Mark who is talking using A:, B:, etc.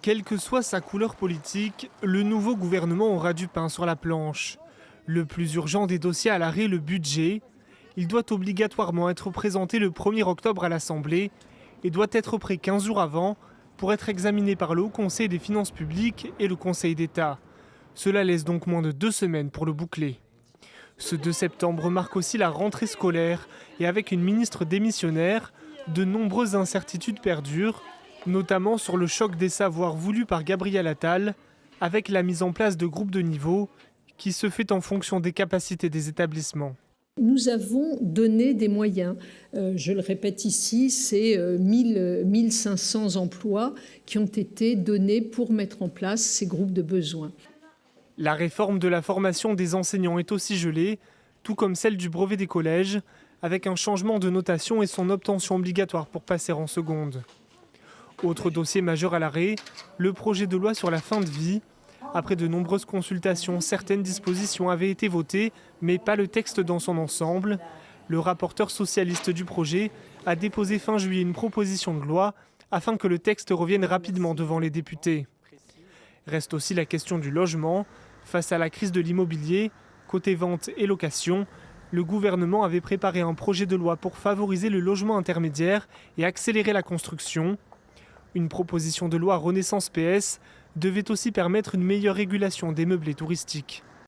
A: Quelle que soit sa couleur politique, le nouveau gouvernement aura du pain sur la planche. Le plus urgent des dossiers à l'arrêt, le budget. Il doit obligatoirement être présenté le 1er octobre à l'Assemblée et doit être prêt 15 jours avant pour être examiné par le Haut Conseil des finances publiques et le Conseil d'État. Cela laisse donc moins de 2 semaines pour le boucler. Ce 2 septembre marque aussi la rentrée scolaire et avec une ministre démissionnaire, de nombreuses incertitudes perdurent, notamment sur le choc des savoirs voulu par Gabriel Attal, avec la mise en place de groupes de niveau qui se fait en fonction des capacités des établissements.
B: Nous avons donné des moyens. Je le répète ici, c'est 1500 emplois qui ont été donnés pour mettre en place ces groupes de besoins.
A: La réforme de la formation des enseignants est aussi gelée, tout comme celle du brevet des collèges, avec un changement de notation et son obtention obligatoire pour passer en seconde. Autre dossier majeur à l'arrêt, le projet de loi sur la fin de vie. Après de nombreuses consultations, certaines dispositions avaient été votées, mais pas le texte dans son ensemble. Le rapporteur socialiste du projet a déposé fin juillet une proposition de loi afin que le texte revienne rapidement devant les députés. Reste aussi la question du logement. Face à la crise de l'immobilier, côté vente et location, le gouvernement avait préparé un projet de loi pour favoriser le logement intermédiaire et accélérer la construction. Une proposition de loi Renaissance PS devait aussi permettre une meilleure régulation des meublés touristiques.